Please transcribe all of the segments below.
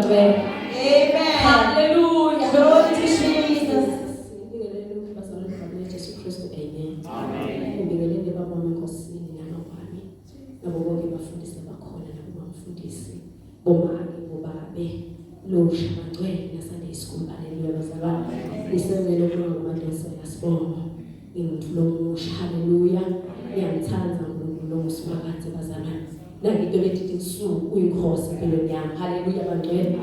Amen. Hallelujah. Glory to Jesus. Amen. Ngibingelele baba enkosini namabami nabo bonke bafundisi abakhona nabo bamfundisi bomake bobabe losha bangcwele nasande school. Hallelujah bazalwane. Ngisengele ukulunga amadlozi yasibonga. Ngimthula umusha. Hallelujah. Ngiyamthanda uNkulunkulu ngosimakade bazalwane. Nangito lethi insuku uyinkosi empilweni yami. Hallelujah bangcwele.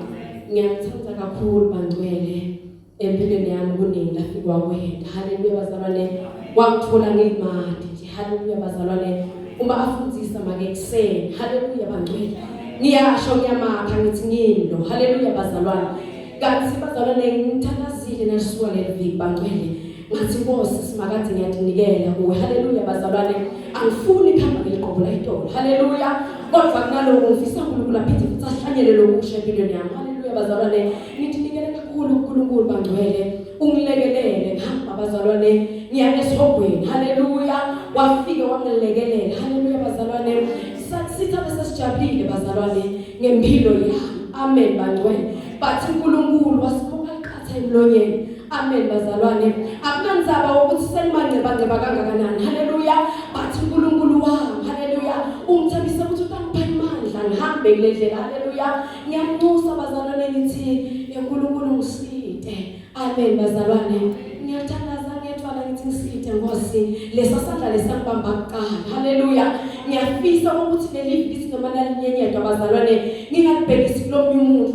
Ngiyamthanda kakhulu bangcwele. Empilweni yami kuningi lafikwa kwenda. Hallelujah bazalwane. Wangithola ngimadi nje. Hallelujah bazalwane. Uma afundisa make ekseni. Hallelujah bangcwele. Ngiyasho ngiyamakha ngithi ngimlo. Hallelujah bazalwane. Kanti bazalwane ngithandazile nasuka leliviki bangcwele. Ngathi Nkosi simakade ngiyadinikela kuwe. Hallelujah bazalwane. Angifuni ikhamba ngeliqobo itolo. Hallelujah. Kodwa kunaloko ngifisa uNkulunkulu aphethe futhi asihlanyele lokusha empilweni yami. Hallelujah bazalwane. Ngidinikele kakhulu uNkulunkulu bangcwele. Ungilekelele ngihamba bazalwane. Ngiya esihogweni. Hallelujah. Wafika wangilekelela. Hallelujah bazalwane. Sithabe sesijabulile bazalwane ngempilo yami. Amen bangcwele. Bathi uNkulunkulu wasibonga iqatha emlonyeni. Amen bazalwane. Akunanzaba ukuthi senimancebanjeba kangakanani. Hallelujah. Bathi uNkulunkulu wami. Hallelujah. Ungithembise ukuthi utangipha imandla ngihambe kule ndlela. Hallelujah. Ngiyamnxusa bazalwane ngithi uNkulunkulu ngiside. Amen bazalwane. Ngiyathandaza ngethwala ngithi ngiside Nkosi. Lesasandla lesangibamba kuqala. Hallelujah. Ngiyafisa ukuthi leli viki nomana linyenyedwa bazalwane ngingalibhekisi kulomunye umuntu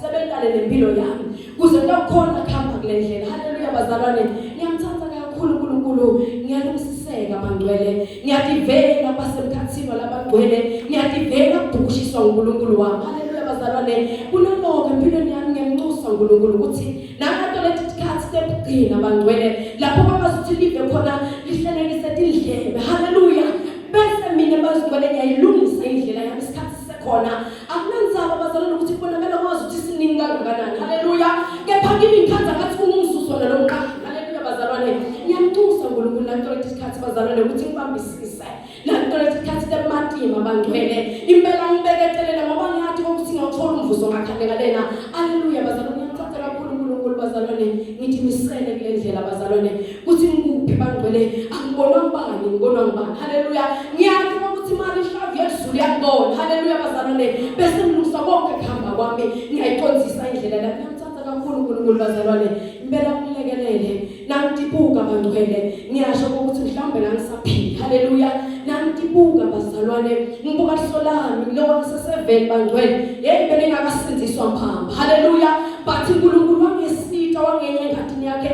sebentale nempilo yami kuze kukhona khamba kule ndlela. Hallelujah bazalwane. Ngiyamthanda kakhulu uNkulunkulu. Ngiyalungisiseka bangcwele. Ngiyadivela basemkhathini labangcwele. Ngiyadivela ukudushiswa uNkulunkulu wami. Hallelujah bazalwane. Kunaloko empilweni yami ngiyamnxusa uNkulunkulu ukuthi nakanto lethi tikhathi tebugcina bangcwele lapho babazuthi live khona lihlelekise indlebe. Hallelujah. Bese mina bazigcwele ngiyayilungisa indlela yami isikhathi sisekhona. Akunanzaba bazalwane ukuthi kubonakala kwazi ukuthi siningi kangakanani. Hallelujah. Kepha kimi ngikhanza ngathi ungumzuzu wona lo mqala. Hallelujah bazalwane. Ngiyamnxusa uNkulunkulu lanto lethi isikhathi bazalwane ukuthi ngibambisise. Lanto lethi isikhathi tematima bangcwele. Impela ngibeketelela ngoba ngiyathi ukuthi ngiyothola umvuzo ngakhandeka lena. Hallelujah bazalwane. Ngiyamthanda kakhulu uNkulunkulu bazalwane. Ngithi misele kule ndlela bazalwane. Kuthi ngikuphi bangcwele angibonwa ngibani. Hallelujah. Ngiyathi ukuthi mali ishavu yezulu yakubona. Hallelujah bazalwane. Bese ngilungisa konke kuhamba kwami ngiyayiqonzisa indlela la. Ngiyamthanda kakhulu uNkulunkulu bazalwane. Impela ungilekelele. Nangidibuka bangcwele. Ngiyasho ukuthi mhlawumbe ngisaphila. Hallelujah. Nangidibuka bazalwane. Ngibuka solami lo ngiseseveli bangcwele. Impela engakasindiswa mphamba. Hallelujah. Bathi uNkulunkulu wangesita wangenye engadini yakhe.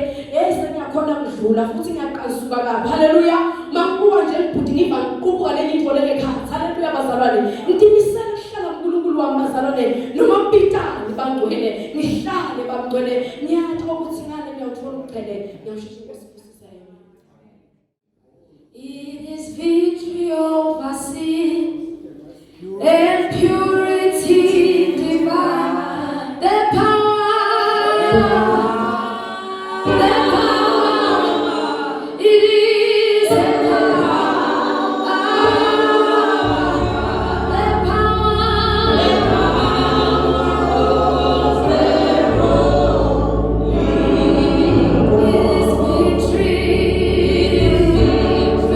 Sengiyakhona ukudlula futhi ngiyaqazuka kabi. Hallelujah. Makuwa nje ibhuti ngiva ngiqubuka lenye into leke khathi. Hallelujah bazalwane. Ngidimisela ukuhlala uNkulunkulu wami bazalwane noma mpitani bangcwele. Ngihlale bangcwele. Ngiyathi ukuthi ngane ngiyothola ukuqhele. Ngiyashesha ukusifisa yona. It is victory over sin and purity divine. The power.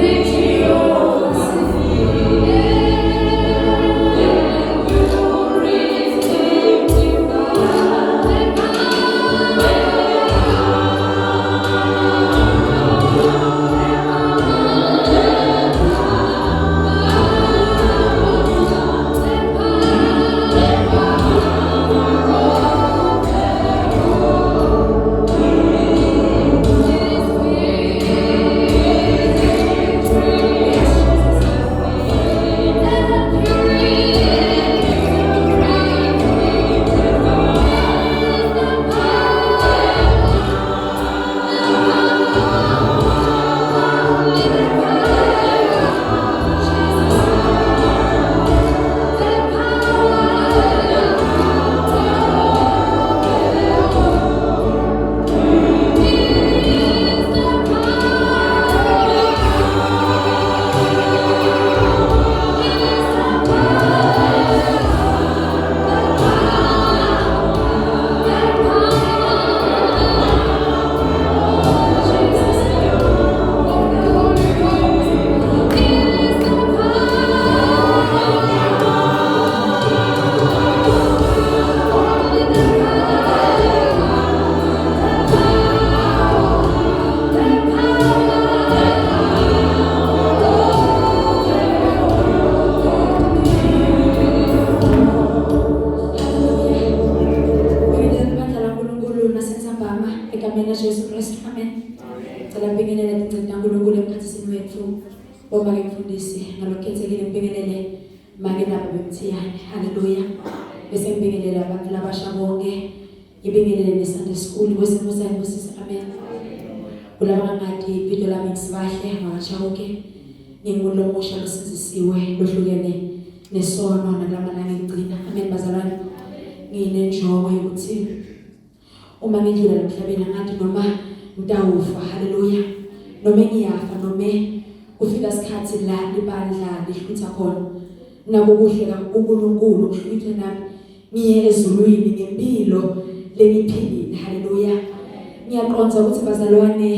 Victory over sin. mfundisi ngalokhethekile ngibingelele make nabo bemthiyane. Haleluya. Bese ngibingelela abantu labasha bonke. Ngibingelele ne-Sunday school kwesimo sayibusisa. Amen. Kulaba ngathi video lami ngisibahle ngakashawuke. Ngingulo musha losizisiwe lohlukene nesono nalamalanga ngigcina. Amen bazalwane. Nginenjongo yokuthi uma ngidlula emhlabeni ngathi noma ngidawufa. Haleluya. Noma ngiyafa noma kufika isikhathi la libandla lihlutha khona nabo kuhle kaNkulunkulu kuhluthe nami ngiye ezulwini ngempilo lengiphilile. Haleluya. Ngiyaqonda ukuthi bazalwane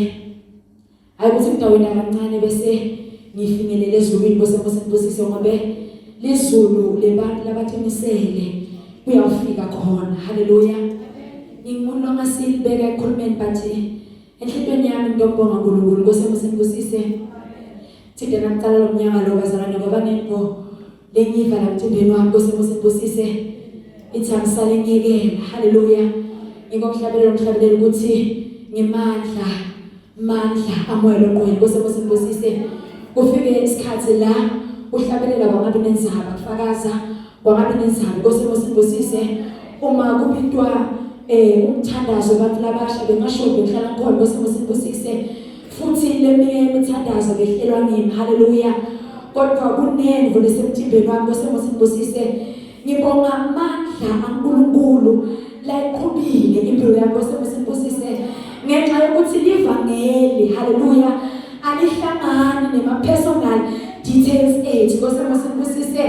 ayikuthi ngidawena kancane bese ngifinyelela ezulwini bese ngibusise ngoba lezulu lebantu labathemisele kuyafika khona. Haleluya. Ngingumuntu ongasilibeka ekhulumeni bathi enhlitweni yami ngiyobonga uNkulunkulu bese ngibusise thina namcala lomnyaka lo bazalwane ngoba nento lengiva la emthimbeni wami bese ngibusise ithi angisale ngiyekela. Haleluya. Ngikokuhlabelela ukuthi ngimandla amoya loqoyi bese ngibusise kufike isikhathi la uhlabelela kwangabi nenzaba kufakaza kwangabi nenzaba bese ngibusise uma kupintwa umthandazo abantu labasha bengasho ngihlala khona bese ngibusise futhi leminye imithandazo behlelwa ngimi. Haleluya. Kodwa kunenvo lesemthimbeni wami bese ngibusise ngibonga amandla kaNkulunkulu la iqhubile impilo yami bese ngibusise ngenxa yokuthi livangeli. Haleluya. Alihlangani nema-personal details ethu bese ngibusise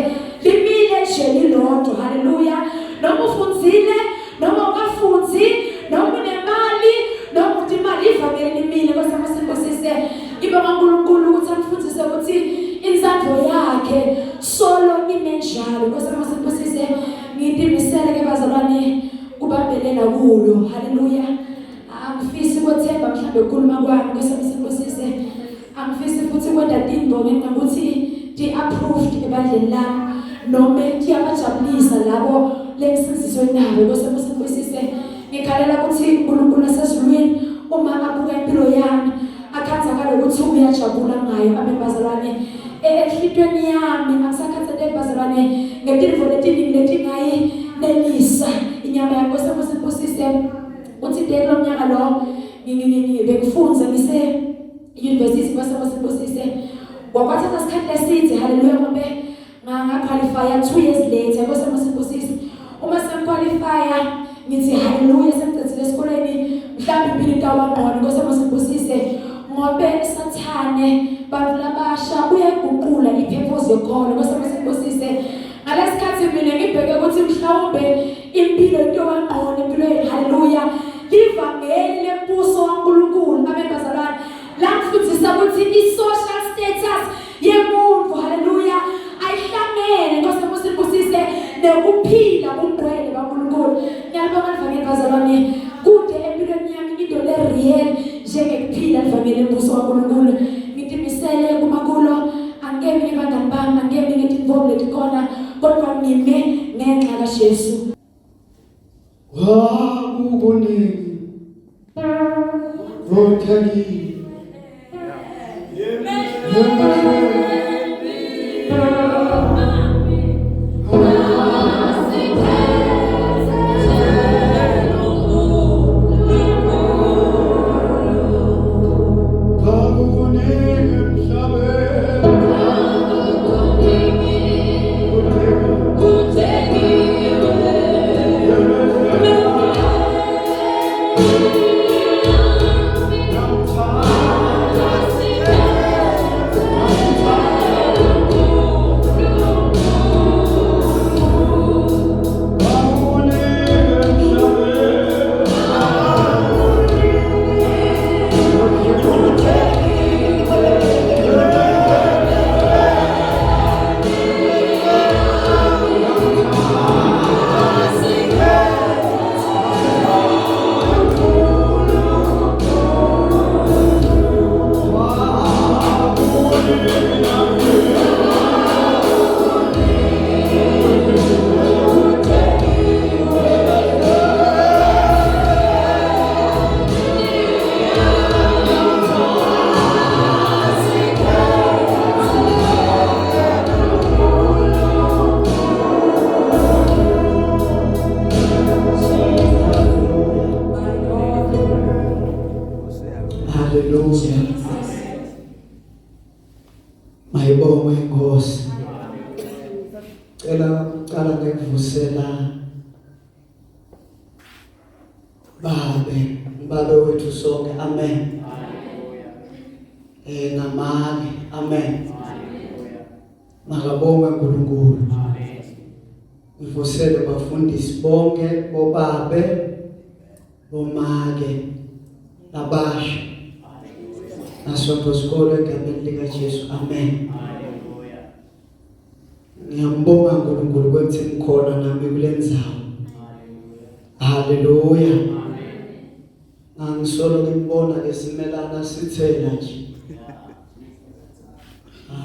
limile nje lilodwa. Haleluya. Noma ufundzile noma ungafundi noma unemali noma uthi imali ivangeli limile bese ngibusise ngibonga uNkulunkulu ukuthi angifundise ukuthi insando yakhe solo imenjalo bese ngibusise ngidimisele ke bazalwane kubambelela kulo. Haleluya. Angifisi ukuthemba mhlambe ukukhuluma kwami bese ngibusise angifisi futhi kwenda tinto ngengakuthi di-approved ebandleni lami noma kuyabajabulisa labo lengisiziswe nabo bese ngibusise ngikhalela ukuthi uNkulunkulu asezulwini uma abuka impilo yami akhathakala ukuthi uyajabula ngayo. Amen bazalwane. Enhlitweni yami angisakhathele bazalwane ngetinto letiningi letingayinelisa inyama yami bese ngibusise uthi delo mnyaka lo bengifundza ngise university bese ngibusise kwakwathatha isikhathi eside. Haleluya. Ngoba ngaqualifya 2 years later bese ngibusise uma sengiqualifya ngithi haleluya sengicethile esikoleni mhlawumbe impilo into abangqono bese ngibusise ngoba isathane bantu labasha uyaguqula ipurpose yokhona bese ngibusise ngalesikhathi mina ngibheke ukuthi mhlawumbe impilo into abangqono impilo yethu. Haleluya. Livangeli lembuso waNkulunkulu. Amen bazalwane. La ngifundisa ukuthi i-social status yemuntu. Haleluya. Ayihlangene bese ngibusise nokuphila kungcwele kaNkulunkulu. Ngiyabonga livangeli bazalwane kude empilweni yami into le real njengekuphila livangeli lembuso waNkulunkulu. Ngidimisele kumakulo angeke ngibangani bami angeke ngitinvolve letikhona kodwa ngime ngenxa kaJesu. Wakukuningi Rothagi Hallelujah. Mayibonge Nkosi. Cela ngekuvusela Babe wethu sonke. Amen. Namake. Amen. Makabonge uNkulunkulu. Ngivusele bafundisi bonke, bobabe, bomake, nabasha. Nasonto sikole egameni lika Jesu. Amen. Ngiyambonga uNkulunkulu ukuthi ngikhona nami kule ndzawo. Hallelujah. Angisolo ngibona esimelana sithela nje.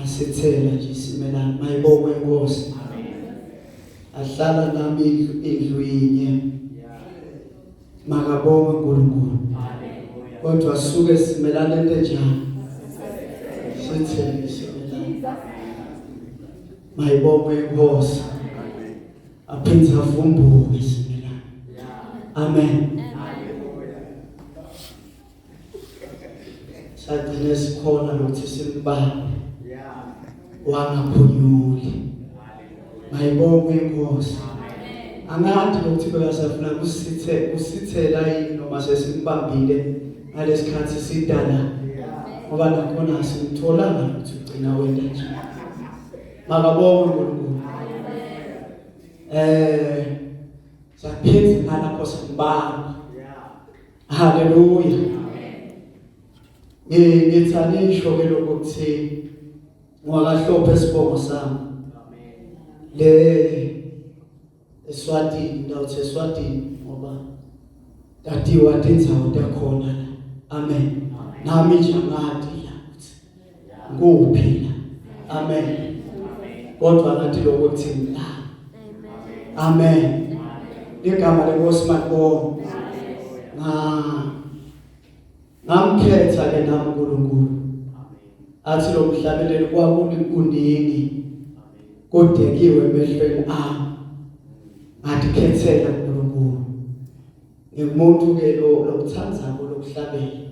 Sithela nje simelana. Mayibonge Nkosi. Ahlala nami indlu yinye. Makabonge uNkulunkulu. Kodwa suke simelana into enjani? Sithele simelana. Mayibonge Nkosi. Aphindze avumbuke simelana. Amen. Sagcine sikhona lokuthi simbambe. Wangaphunyuli. Mayibonge Nkosi. Angathi ukuthi bekasafuna kusithela yini noma sesimbambile ngalesikhathi sidala. Ngoba nakhona simtholanga ukuthi ugcina wena nje. Makabonge uNkulunkulu. Saphenza ngalapho simbamba. Hallelujah. Ngithanda isho ke lokuthi ngwakahlophe isibongo sami. Eswatini ndawuthi Eswatini ngoba tatiwa tindzawo takhona. Amen. Nami nje ngadi la kuphila. Amen. Kodwa nathi lokuthi ngila. Amen. Igama leNkosi makubonge. Ngamkhetha ke nami uNkulunkulu. Athi lo mhlabeleli kwakuningi. Kodekiwe emehlweni ami. Ngathi khethela uNkulunkulu. Ngimuntu ke lokuthandzako lokuhlabela.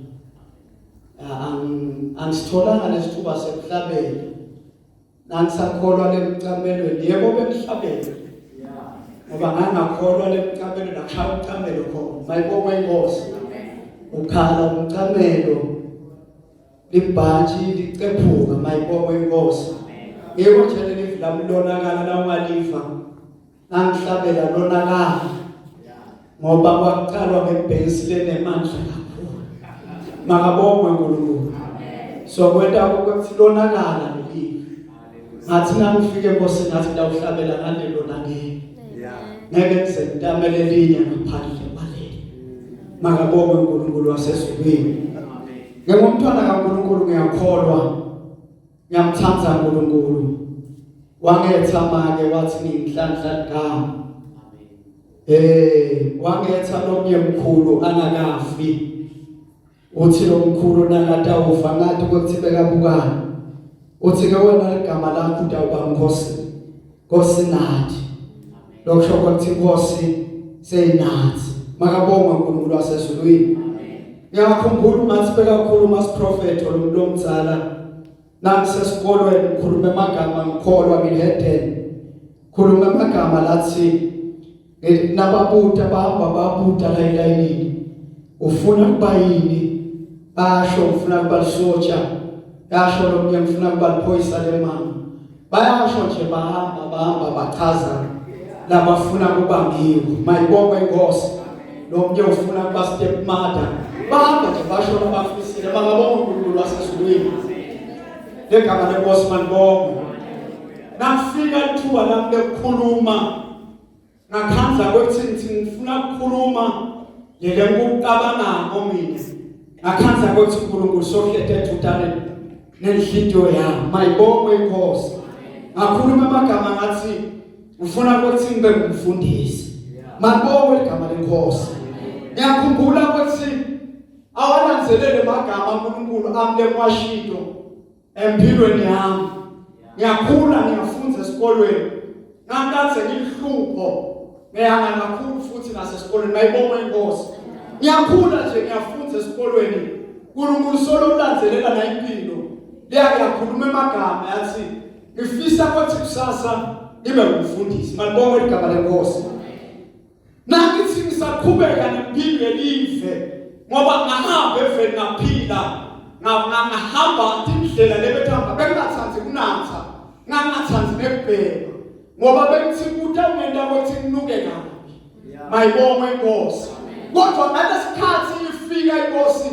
Angisitholanga lesithuba sekuhlabela. Nangisakholwa lemcamelweni. Yebo bengihlabela. Ngoba ngangakholwa lemcamelo nakushaya umcamelo khona. Mayibonge Nkosi. Ukhala umcamelo. Libhanji licephuka. Mayibonge Nkosi. Yebo nje leli lami lonakala la ungaliva. Nangihlabela lonakala. Ngoba kwaqalwa ngebhesi lenemandla kakhulu. Makabonge uNkulunkulu. So kwenta ukuthi lonakala leli. Ngathi nangifike Nkosi ngathi ndawuhlabela ngalelo nakeni. Ngeke ngisentamele linye ngaphandle kwaleli. Makabonge uNkulunkulu wasezulwini. Ngingumntwana kaNkulunkulu ngiyakholwa. Ngiyamthanda uNkulunkulu. Wangetha make wathi ngiyinhlanhla ligama. Wangetha nomnye mkhulu angakafi. Uthi lo mkhulu nakata ufa ngathi ukuthi bekabukana. Uthi ke wena igama lakho utawuba Nkosi. Nkosi nathi. Lokusho ukuthi Nkosi seyinathi. Makabonge uNkulunkulu wasezulwini. Ngiyakhumbula ngathi bekakhuluma isiprofeto lo mdzala. Nangisesikolweni ngikhuluma amagama ngikholwa ngihedene. Khuluma amagama lathi nababuta bahamba babuta la elayini. Ufuna kuba yini? Basho ufuna kuba lisotsha. Yasho lo mnye ngifuna kuba liphoyisa lemama. Bayasho nje bahamba bachaza labafuna kuba ngiwo. Mayibonge Nkosi. Lo mnye ufuna kuba stepmother. Bahamba nje basho labafisile. Makabonge uNkulunkulu wasezulwini. Legama leNkosi manibonge. Nafika ithuba lami lokukhuluma. Ngakhanza kwethi ngifuna ukukhuluma ngeke ngikucabanga ngomini. Ngakhanza kwethi uNkulunkulu sohlethe uthane nenhliziyo yami. Mayibonge Nkosi. Ngakhuluma amagama ngathi ufuna ukuthi ngibe ngumfundisi. Mabonge igama leNkosi. Ngiyakhumbula ukuthi awananzelele amagama uNkulunkulu amlemwashito empilweni yami. Ngiyakhula ngiyafunda esikolweni. Ngangaze ngilihlupho. Ngiyanga kakhulu futhi nasesikolweni. Mayibonge Nkosi. Ngiyakhula nje ngiyafunda esikolweni. uNkulunkulu solo ulandzelela na impilo leyake yakhuluma emagama yathi ngifisa ukuthi kusasa nibe umfundisi. Malibonga igama lenkosi. Nangithi ngisaqhubeka nempilo elive ngoba ngahamba eveni ngaphila ngahamba indlela lebethamba bengingathanzi kunatha ngangathanzi nekubheka ngoba bengithi kuthe ungenda ukuthi nginuke kabi. Mayibonga inkosi. Kodwa ngalesikhathi ifika inkosi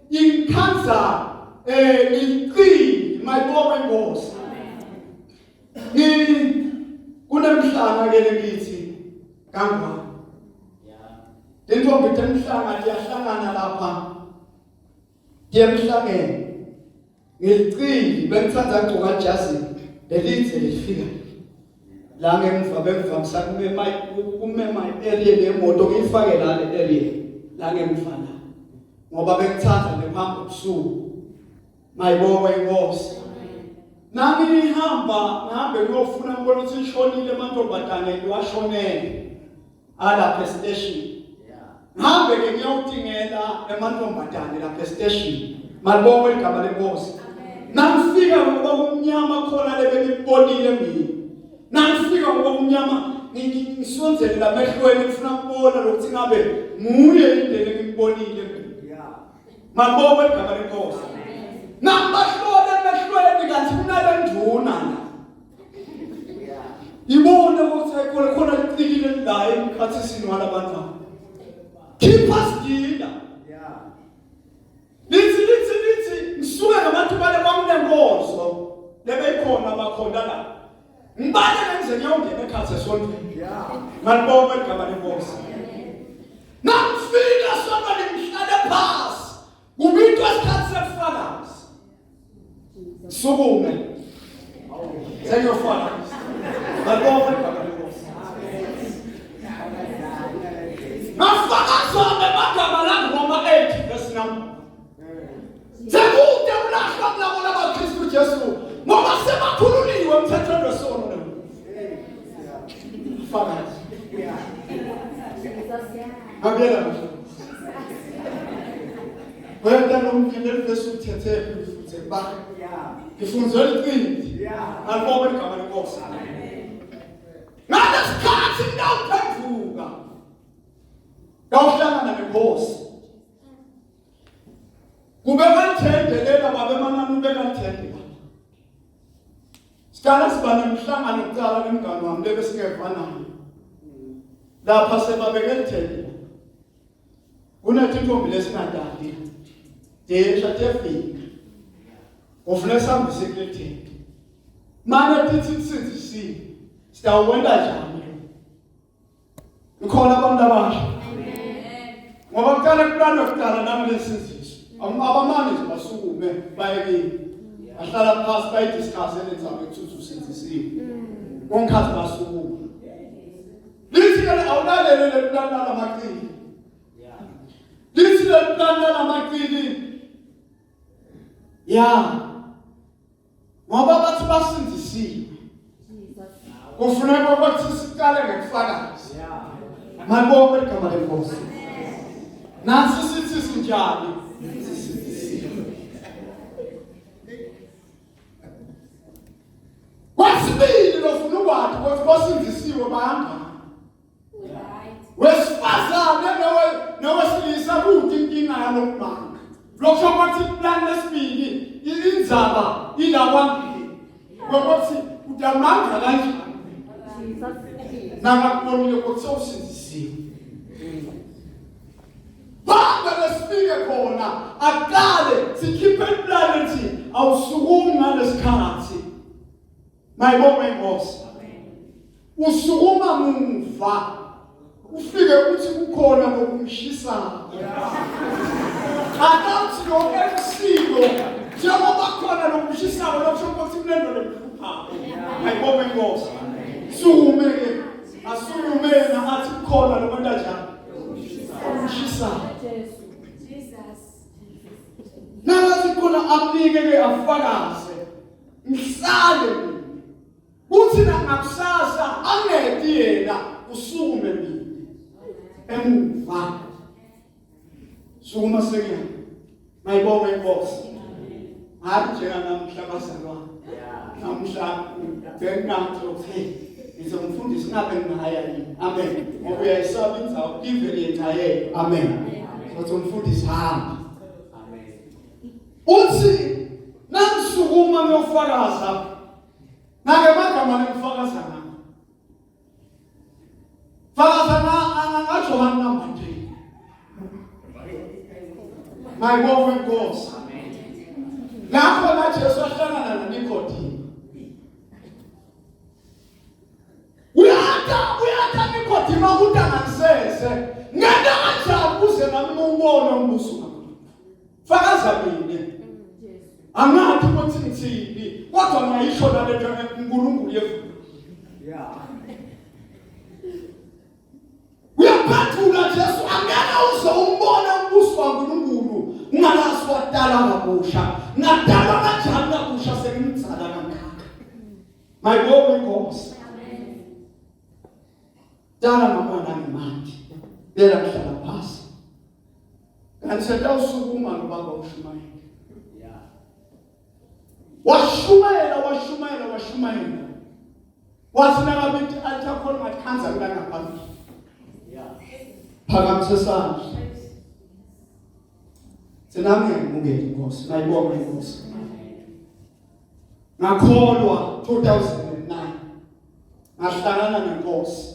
ingikhanza iqini. Mayibonga inkosi. Kunemhlanga ke lengithi kangwa. Lentombi temhlanga liyahlangana lapha. Yemhlangene. Ngicili bengithatha gcoka jazi lelithi lifika. La ngemva bengivamisa kume my area lemoto ngifake la le area la ngemva la. Ngoba bengithatha ngehamba ubusuku. Mayibonga inkosi. Nami ngihambe ngiyofuna ngibona ukuthi ishonile amantombazane liwashonele ala station. Ngihambe ke ngiyodingela amantombazane la station. Malibonga igama lenkosi. Nangifika ngoba umnyama khona lebengibonile mina. Nangifika ngoba umnyama ngisonzele la mehlweni ngifuna ukubona lokuthi ngabe nguye indlela engibonile. Malibonga igama lenkosi. Nambahlole mehlweni kanti kunalenduna la. Ibone ukuthi khona liqikile la emkhathi sinwala abantwana. Keep us gila. Lithi ngisuke ngabantu bale bakunembozo lebeyikhona abakhona la. Ngibane lenze ngiyongena ekhathi esontweni. Malibonga igama lenkosi. Nangifika sonke ngihlale phansi. Kubitwa isikhathi sefakazi. Sukume. Sengiyofana. Malibonga igama lenkosi. Ngafakaza ngemagama la Roma 8 verse number. Sekude ulahla kulabo labaKristu Jesu ngoba sebakhululiwe emthethweni wesono lo. Fakazi. Ngabela nje. Wena nomngene verse uthethe futhi ba. Ngifundzela iqindi. Alibonga igama lenkosi. Ngalesikhathi ngawuphenduka. Ngawuhlangana nenkosi. Kube ngithendelela babe manani bekanithende. Sikala sibane umhlangano kuqala nemngane wami lebe singevanayo. Lapha sebabeke lithende. Kunethi intombi lesingadali. Desha tefika. Ufuna sambise kulethende. Manje tithi sisizisile. Sitawuwenda njani? Ukhona abantu abasha. Ngoba kuqala kuqala nami lesizwe. Abamani basukume bayekile. Ahlala phansi bayidiscuss enenzaba ekuthi usenzisiwe. Ngonkhathi basukume. Lithi ke awulalele leplana lamaqili. Lithi leplana lamaqili. Ngoba bathi basindisiwe. Kufuneka ukuthi siqale ngokufakazi. Malibonga igama lenkosi. Nansi sithi sinjani? Kwasibili lofuna ukwathi ukuthi basindisiwe bahamba. Wesifazane nowesilisa kude inkinga yalokubanga. Lokho kwathi plan lesibili indzaba ilawambili. Ngokuthi udamanga kanjani? Nakubonile ukuthi usindisiwe. Banga lesifike khona aqale sikhiphe iplanethi awusukumi ngalesikhathi. Mayibonga inkosi. Usukuma muva. Ufike ukuthi kukhona nokumshisa. Akathi lo emsiko njengoba khona nokumshisa lokho ukuthi kunendo lemhlupha. Mayibonga inkosi. Sukume ke asukume nathi khona lo muntu njani. Umshisa. Nalazi khona amnike ke afakaze. Mhlale uthi ngakusasa angedi yena usukume mina emuva sukuma sekuyena Mayibonge inkosi. Hayi njenganamhla bazalwane. Namhla bengathi okay. Ngizomfundisa ngabe ngihaya yini. Amen. Ngoba uyayisaba indzawo ivele yenxayelo. Amen. Sothi umfundisi hamba. Amen. Uthi nangisukuma ngiyofakaza. Nake magama ngifakaza ngani? Fakaza ngaJohana number 3. Mayibonge inkosi. Lapho la Jesu ahlangana noNikodimo. Uyatha Nikodimo ukuthi anganisese. Ngenda kanjani kuze nami ubone umbuso kaNkulunkulu. Fakaza mina. Angathi ukuthi ngithini, kodwa ngayisho nalento uNkulunkulu yevula. Yeah. Uyaphathula Jesu angena uzombona umbuso kaNkulunkulu. Ungalazi wadala ngabusha. Ngadala kanjani ngabusha sengimzala kangaka. Mayibonge inkosi. Dala ngabana ngemandi. Bela kuhlala phasi. Kanti setawusukuma nobaba uShumayela. Yeah. Washumayela. Wathi nakabithi alitakhona ngakhanza ngaphambi. Yeah. Phakamisa isandla. Sinami ngibukele inkosi, mayibonge inkosi. Ngakholwa 2009. Ngahlangana nenkosi.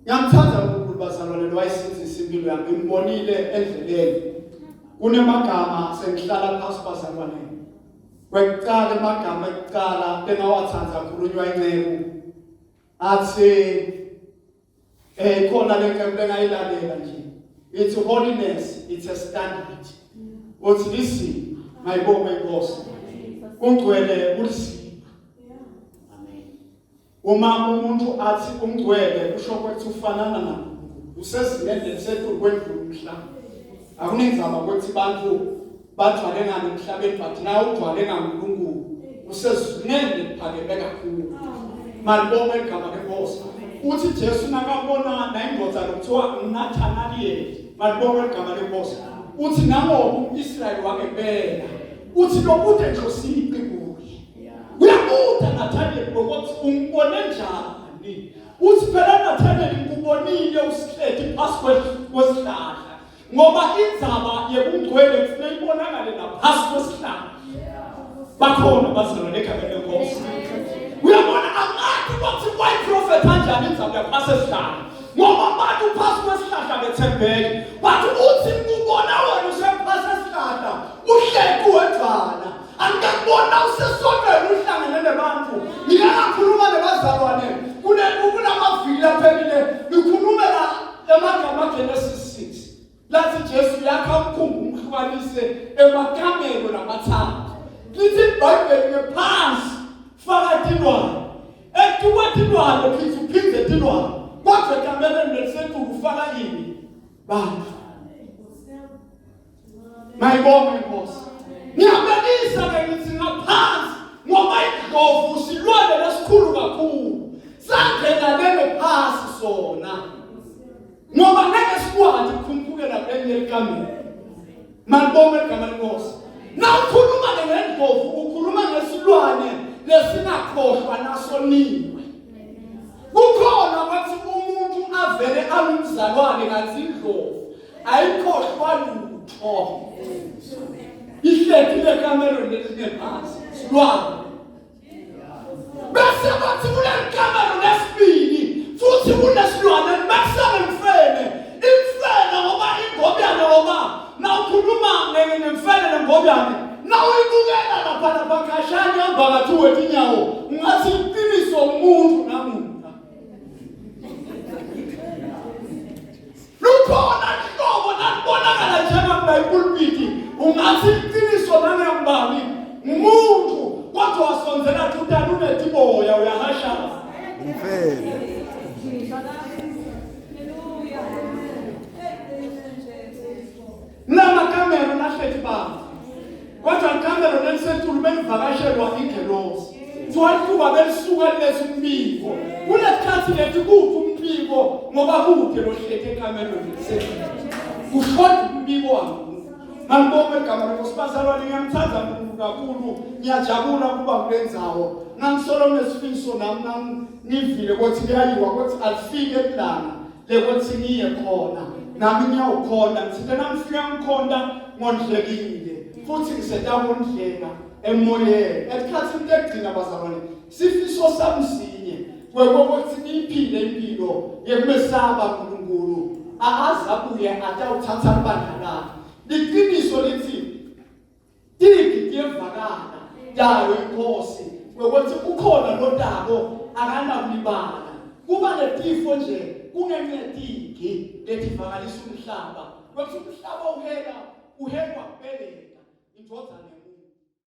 Ngiyamthanda uNkulunkulu bazalwane wayisenzisa impilo yami ngibonile endleleni. Kunemagama sengihlala phansi bazalwane. Kwekuqala emagama ekuqala bengawathanda khulunywa incebo. Athi khona lenkempe bengayilalela nje. It's holiness, it's a standard. Uthi listen, mayibonge inkosi. Ungcwele ulisipha. Amen. Uma umuntu athi ungcwele usho ukuthi ufanana naNkulunkulu. Usezingeni sethu kwendlula umhlaba. Akunenzaba ukuthi bantu bajwale ngani emhlabeni but nawe ujwale ngaNkulunkulu. Usezingeni liphakeme kakhulu. Malibonge igama lenkosi. Uthi Jesu nakabona nayindoda lokuthiwa uNathanaeli. Malibonge igama lenkosi. Uthi nangoba uIsrayeli wakebela. Uthi lokude nje usiqi kuye. Uyabuda Nathanaeli ukuthi umbone njani. Uthi phela Nathanaeli ngikubonile usihleti phasi kwesihlahla. Ngoba indzaba yebungcwele kufanele ibonakale naphasi kwesihlahla. Bakhona bazalwane ekhaya lenkosi. Uyabona angathi ukuthi why prophet kanjani indzaba yaphasi kwesihlahla. Ngoba abantu phasi kwesihlahla bethembeke. Bathi uthi ngikubona wena usephasi kwesihlahla uhleki wedwana. Angikubona usesonweni uhlangene nabantu. Ngiyakakhuluma nebazalwane kulamavili aphelile ngikhuluma la emagama Genesis 6. Lathi Jesu yakha umkhumbi umhlukanise emakamelo namathathu. Lithi iBhayibheli ngephansi faka tilwane. Ekuthi tilwane phinde tilwane. Kodwa ekamelo lesethu ufaka yini? Bantu. Mayibonge inkosi. Ngiyabonisa ke ngithi ngaphansi ngoba idlovu silwane lesikhulu kakhulu. Sangena lele phasi sona. Ngoba ngeke sikwazi ukukhumbukela kwenye ikamelo. Malibonge igama lenkosi. Nawukhuluma ngendlovu ukhuluma ngesilwane lesingakhohlwa nasoniwe. Kukhona ukuthi umuntu avele alumzalwane ngathi indlovu ayikhohlwa lutho. Ihlekile kamelo lesingephansi silwane. Bese bathi kule kamelo lesibili futhi kunesilwane bakusale mfene. Imfene ngoba ingobyane ngoba nawukhuluma ngemfene nengobyane nawuyibukela lapha bakhashani hamba ngathi wethi inyawo ungathi iqiniso umuntu namuntu. Lukhona ihlobo nalibonakala njengamayipulpiti ungathi iqiniso nangembali umuntu kodwa wasonzela thutana unetiboya uyahasha. Mfene. Nama kamera nahleti baba. Kodwa kamera lelisethulu belivakashelwa ingelosi. Kuba belisuka lesumbiko. Kulesikhathi lethi kuthi umbiko ngoba kude lohleke kamera lelisethulu. Kushoda umbiko wami. Ngibonga igama lenkosi bazalwane ngiyamthanda uNkulunkulu kakhulu ngiyajabula kuba kulenzawo ngangisola nesifiso nami ngivile ukuthi kuyayiwa ukuthi alifike eplana lekuthi ngiye khona nami ngiyawukhona ngithe namfika ngikhonda ngondlekile futhi ngisetakondleka emoyeni esikhathini legcina bazalwane sifiso samsinye kwekokuthi niphile impilo yekumesaba uNkulunkulu azabuye atawuthatha ibandla lakhe liqiniso lithi tiki yevakala yayo inkosi ukuthi ukhona lodabo akanakulibala kuba letifo nje kungenetiki letivakalisa umhlaba ukuthi umhlaba uhela kuphela indodana